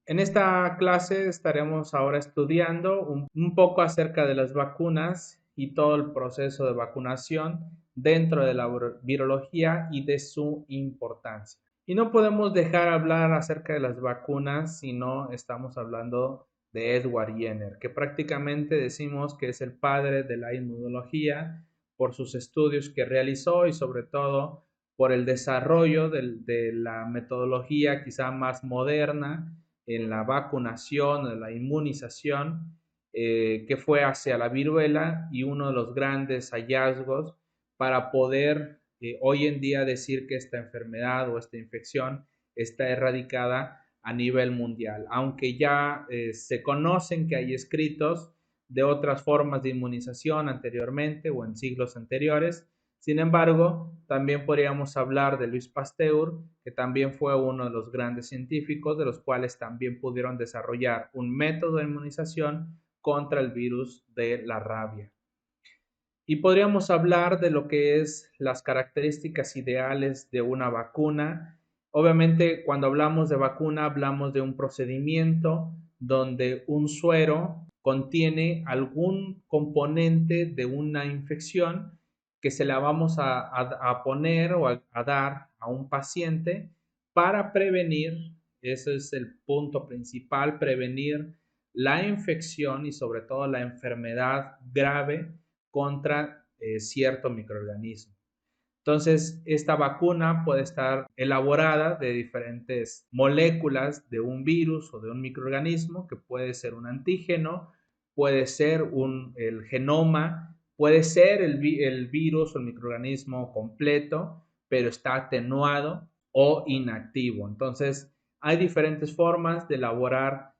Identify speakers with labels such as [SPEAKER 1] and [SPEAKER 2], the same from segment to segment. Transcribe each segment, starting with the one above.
[SPEAKER 1] En esta clase estaremos ahora estudiando un poco acerca de las vacunas y todo el proceso de vacunación dentro de la virología y de su importancia. Y no podemos dejar hablar acerca de las vacunas si no estamos hablando de Edward Jenner, que prácticamente decimos que es el padre de la inmunología por sus estudios que realizó y sobre todo por el desarrollo de la metodología quizá más moderna en la vacunación, en la inmunización, que fue hacia la viruela y uno de los grandes hallazgos para poder hoy en día decir que esta enfermedad o esta infección está erradicada a nivel mundial, aunque ya se conocen que hay escritos de otras formas de inmunización anteriormente o en siglos anteriores. Sin embargo, también podríamos hablar de Luis Pasteur, que también fue uno de los grandes científicos, de los cuales también pudieron desarrollar un método de inmunización contra el virus de la rabia. Y podríamos hablar de lo que es las características ideales de una vacuna. Obviamente, cuando hablamos de vacuna, hablamos de un procedimiento donde un suero contiene algún componente de una infección que se la vamos a poner o a dar a un paciente para prevenir, ese es el punto principal, prevenir la infección y sobre todo la enfermedad grave contra cierto microorganismo. Entonces, esta vacuna puede estar elaborada de diferentes moléculas de un virus o de un microorganismo, que puede ser un antígeno, puede ser el genoma, puede ser el virus o el microorganismo completo, pero está atenuado o inactivo. Entonces, hay diferentes formas de elaborar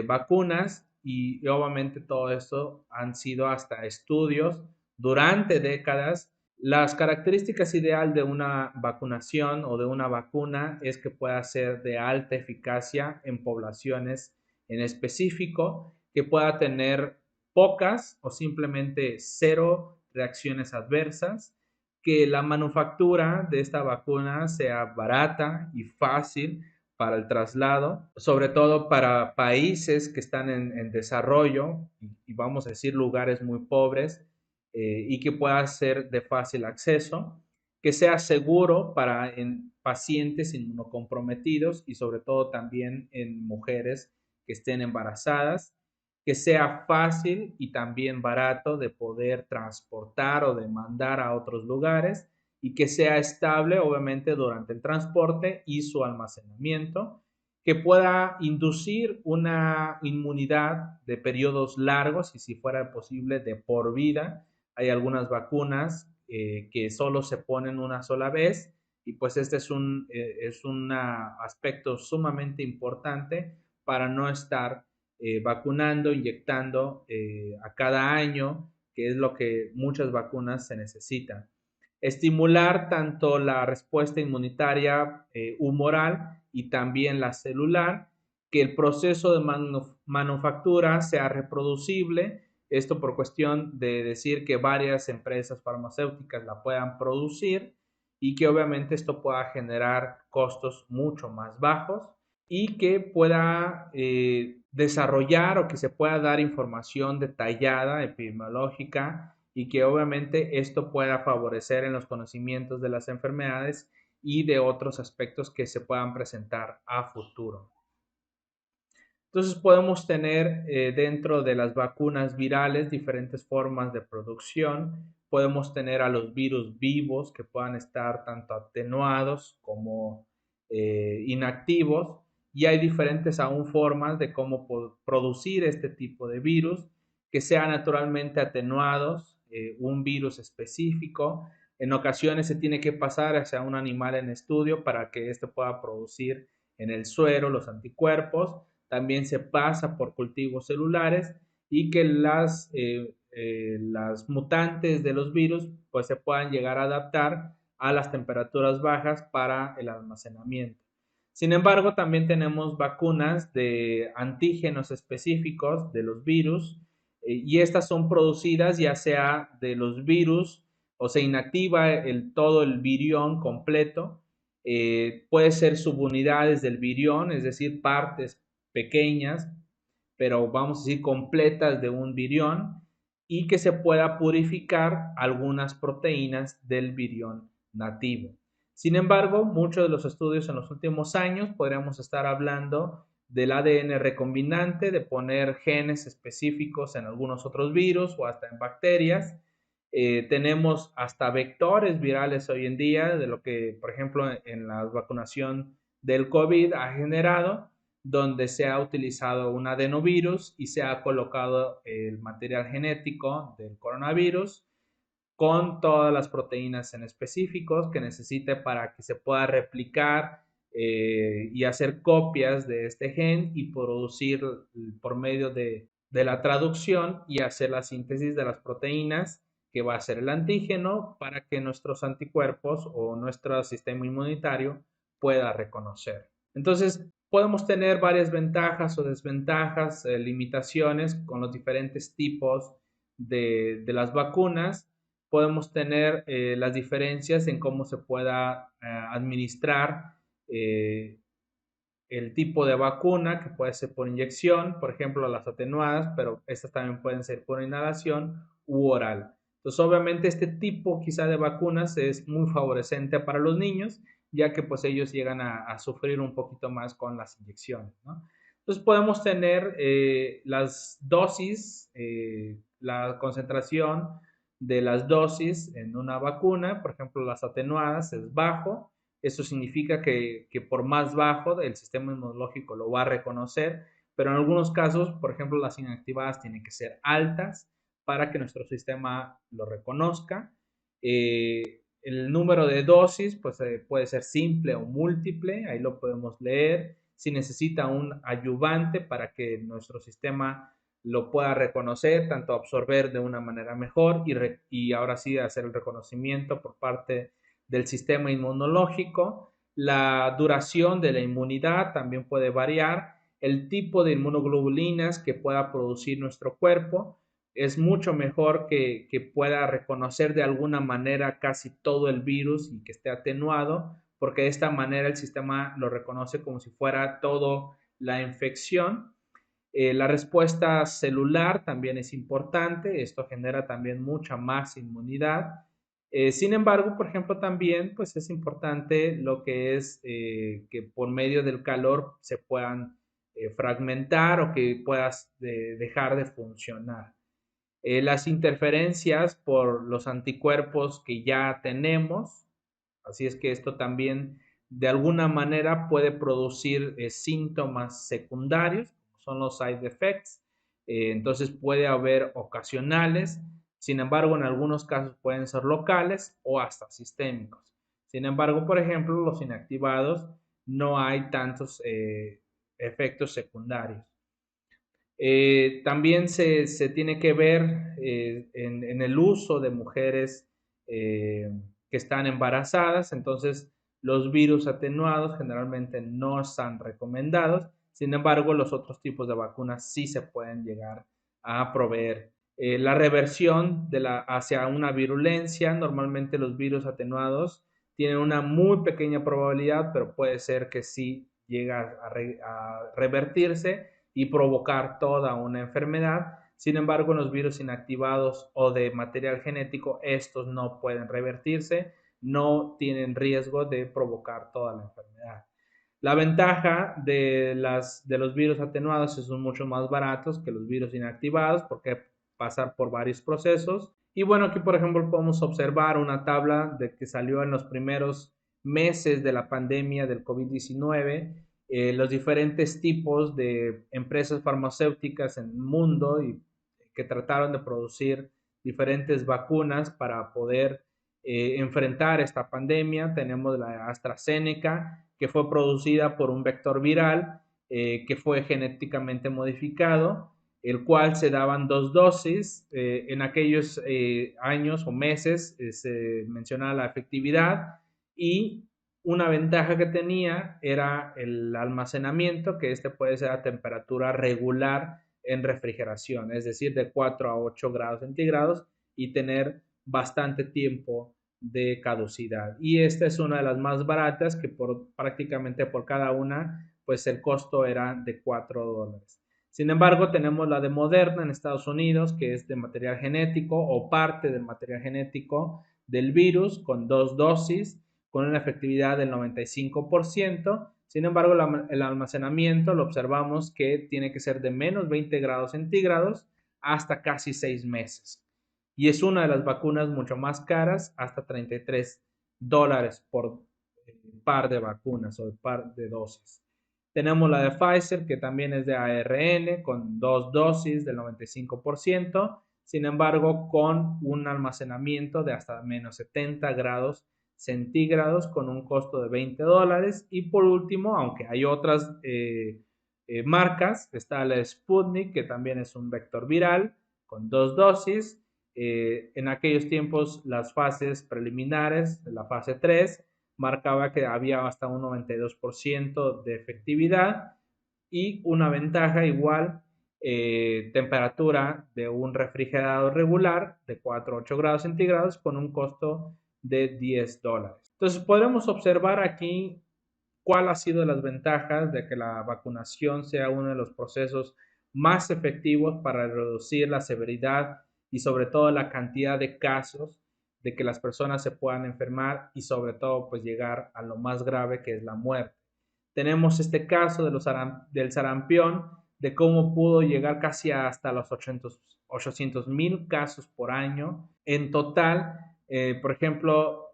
[SPEAKER 1] vacunas y obviamente todo esto han sido hasta estudios durante décadas. Las características ideal de una vacunación o de una vacuna es que pueda ser de alta eficacia en poblaciones en específico, que pueda tener pocas o simplemente cero reacciones adversas, que la manufactura de esta vacuna sea barata y fácil para el traslado, sobre todo para países que están en desarrollo y vamos a decir lugares muy pobres, y que pueda ser de fácil acceso, que sea seguro para en pacientes inmunocomprometidos y sobre todo también en mujeres que estén embarazadas, que sea fácil y también barato de poder transportar o de mandar a otros lugares y que sea estable obviamente durante el transporte y su almacenamiento, que pueda inducir una inmunidad de periodos largos y si fuera posible de por vida. Hay algunas vacunas que solo se ponen una sola vez y pues este es un aspecto sumamente importante para no estar vacunando, inyectando a cada año, que es lo que muchas vacunas se necesitan. Estimular tanto la respuesta inmunitaria humoral y también la celular, que el proceso de manufactura sea reproducible, esto por cuestión de decir que varias empresas farmacéuticas la puedan producir y que obviamente esto pueda generar costos mucho más bajos y que pueda desarrollar o que se pueda dar información detallada, epidemiológica, y que obviamente esto pueda favorecer en los conocimientos de las enfermedades y de otros aspectos que se puedan presentar a futuro. Entonces podemos tener dentro de las vacunas virales diferentes formas de producción. Podemos tener a los virus vivos que puedan estar tanto atenuados como inactivos y hay diferentes aún formas de cómo producir este tipo de virus que sean naturalmente atenuados, un virus específico. En ocasiones se tiene que pasar hacia un animal en estudio para que éste pueda producir en el suero los anticuerpos. También se pasa por cultivos celulares y que las mutantes de los virus pues se puedan llegar a adaptar a las temperaturas bajas para el almacenamiento. Sin embargo, también tenemos vacunas de antígenos específicos de los virus y estas son producidas ya sea de los virus o se inactiva todo el virión completo, puede ser subunidades del virión, es decir, partes pequeñas, pero vamos a decir completas de un virión, y que se pueda purificar algunas proteínas del virión nativo. Sin embargo, muchos de los estudios en los últimos años podríamos estar hablando del ADN recombinante, de poner genes específicos en algunos otros virus o hasta en bacterias. Tenemos hasta vectores virales hoy en día, de lo que, por ejemplo, en la vacunación del COVID ha generado, donde se ha utilizado un adenovirus y se ha colocado el material genético del coronavirus con todas las proteínas en específicos que necesite para que se pueda replicar y hacer copias de este gen y producir por medio de la traducción y hacer la síntesis de las proteínas que va a ser el antígeno para que nuestros anticuerpos o nuestro sistema inmunitario pueda reconocer. Entonces, podemos tener varias ventajas o desventajas, limitaciones con los diferentes tipos de las vacunas. Podemos tener las diferencias en cómo se pueda administrar el tipo de vacuna, que puede ser por inyección, por ejemplo, las atenuadas, pero estas también pueden ser por inhalación u oral. Entonces, obviamente, este tipo quizá de vacunas es muy favorecente para los niños, ya que pues ellos llegan a sufrir un poquito más con las inyecciones, ¿no? Entonces, podemos tener las dosis, la concentración de las dosis en una vacuna, por ejemplo, las atenuadas es bajo. Eso significa que por más bajo el sistema inmunológico lo va a reconocer, pero en algunos casos, por ejemplo, las inactivadas tienen que ser altas para que nuestro sistema lo reconozca. El número de dosis pues, puede ser simple o múltiple, ahí lo podemos leer. Si necesita un ayudante para que nuestro sistema lo pueda reconocer, tanto absorber de una manera mejor y ahora sí hacer el reconocimiento por parte del sistema inmunológico. La duración de la inmunidad también puede variar. El tipo de inmunoglobulinas que pueda producir nuestro cuerpo es mucho mejor que pueda reconocer de alguna manera casi todo el virus y que esté atenuado, porque de esta manera el sistema lo reconoce como si fuera todo la infección. La respuesta celular también es importante, esto genera también mucha más inmunidad. Sin embargo, por ejemplo, también pues es importante lo que es que por medio del calor se puedan fragmentar o que puedas dejar de funcionar. Las interferencias por los anticuerpos que ya tenemos, así es que esto también de alguna manera puede producir síntomas secundarios, son los side effects. Entonces puede haber ocasionales, sin embargo en algunos casos pueden ser locales o hasta sistémicos. Sin embargo, por ejemplo, los inactivados no hay tantos efectos secundarios. También se tiene que ver en el uso de mujeres que están embarazadas, entonces los virus atenuados generalmente no están recomendados, sin embargo los otros tipos de vacunas sí se pueden llegar a proveer. La reversión hacia una virulencia, normalmente los virus atenuados tienen una muy pequeña probabilidad, pero puede ser que sí llega a revertirse y provocar toda una enfermedad. Sin embargo, en los virus inactivados o de material genético, estos no pueden revertirse, no tienen riesgo de provocar toda la enfermedad. La ventaja de los virus atenuados es que son mucho más baratos que los virus inactivados porque pasar por varios procesos. Y bueno, aquí por ejemplo podemos observar una tabla de que salió en los primeros meses de la pandemia del COVID-19, los diferentes tipos de empresas farmacéuticas en el mundo y que trataron de producir diferentes vacunas para poder enfrentar esta pandemia. Tenemos la AstraZeneca, que fue producida por un vector viral que fue genéticamente modificado, el cual se daban dos dosis. En aquellos años o meses se mencionaba la efectividad y una ventaja que tenía era el almacenamiento, que este puede ser a temperatura regular en refrigeración, es decir, de 4 a 8 grados centígrados y tener bastante tiempo de caducidad. Y esta es una de las más baratas que prácticamente por cada una pues el costo era de $4. Sin embargo, tenemos la de Moderna en Estados Unidos, que es de material genético o parte del material genético del virus con 2 dosis, con una efectividad del 95%. Sin embargo, el almacenamiento lo observamos que tiene que ser de menos 20 grados centígrados hasta casi 6 meses. Y es una de las vacunas mucho más caras, hasta $33 por par de vacunas o par de dosis. Tenemos la de Pfizer, que también es de ARN, con 2 dosis del 95%, sin embargo, con un almacenamiento de hasta menos 70 grados centígrados, con un costo de $20. Y por último, aunque hay otras marcas, está la Sputnik, que también es un vector viral, con 2 dosis. En aquellos tiempos, las fases preliminares de la fase 3 marcaba que había hasta un 92% de efectividad y una ventaja igual, temperatura de un refrigerador regular de 4 a 8 grados centígrados con un costo de $10. Entonces podremos observar aquí cuál ha sido las ventajas de que la vacunación sea uno de los procesos más efectivos para reducir la severidad y sobre todo la cantidad de casos de que las personas se puedan enfermar y sobre todo pues llegar a lo más grave, que es la muerte. Tenemos este caso del sarampión, de cómo pudo llegar casi hasta los 800,000 casos por año. En total, por ejemplo,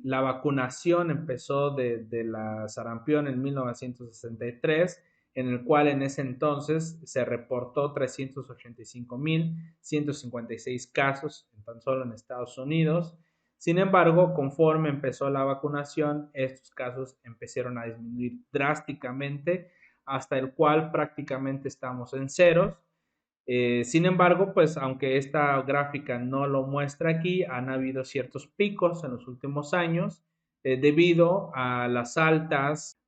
[SPEAKER 1] la vacunación empezó de la sarampión en 1963, en el cual en ese entonces se reportó 385,156 casos tan solo en Estados Unidos. Sin embargo, conforme empezó la vacunación, estos casos empezaron a disminuir drásticamente, hasta el cual prácticamente estamos en ceros. Sin embargo, pues aunque esta gráfica no lo muestra aquí, han habido ciertos picos en los últimos años debido a las altas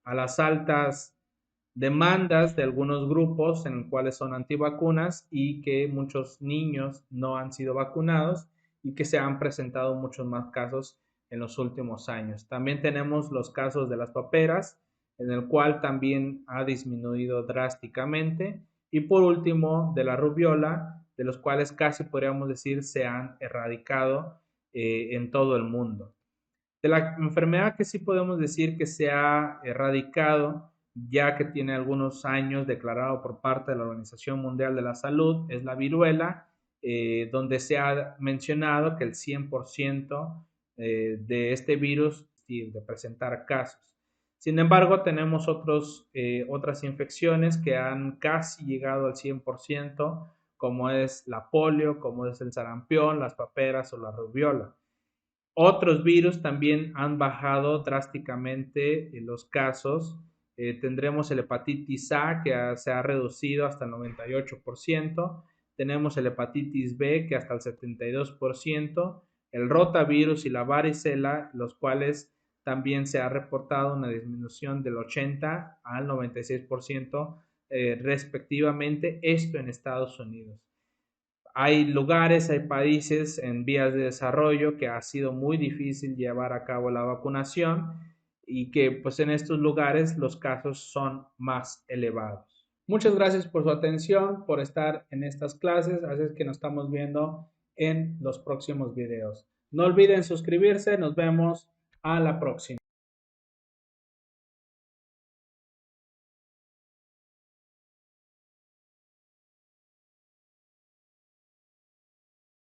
[SPEAKER 1] demandas de algunos grupos en los cuales son antivacunas y que muchos niños no han sido vacunados y que se han presentado muchos más casos en los últimos años. También tenemos los casos de las paperas, en el cual también ha disminuido drásticamente. Y por último, de la rubiola, de los cuales casi podríamos decir se han erradicado en todo el mundo. De la enfermedad que sí podemos decir que se ha erradicado, ya que tiene algunos años declarado por parte de la Organización Mundial de la Salud, es la viruela, donde se ha mencionado que el 100% de este virus de presentar casos. Sin embargo, tenemos otras infecciones que han casi llegado al 100%, como es la polio, como es el sarampión, las paperas o la rubiola. Otros virus también han bajado drásticamente en los casos. Tendremos el hepatitis A, que se ha reducido hasta el 98%. Tenemos el hepatitis B, que hasta el 72%. El rotavirus y la varicela, los cuales también se ha reportado una disminución del 80 al 96% respectivamente, esto en Estados Unidos. Hay lugares, hay países en vías de desarrollo que ha sido muy difícil llevar a cabo la vacunación y que pues en estos lugares los casos son más elevados. Muchas gracias por su atención, por estar en estas clases, así es que nos estamos viendo en los próximos videos. No olviden suscribirse, nos vemos a la próxima.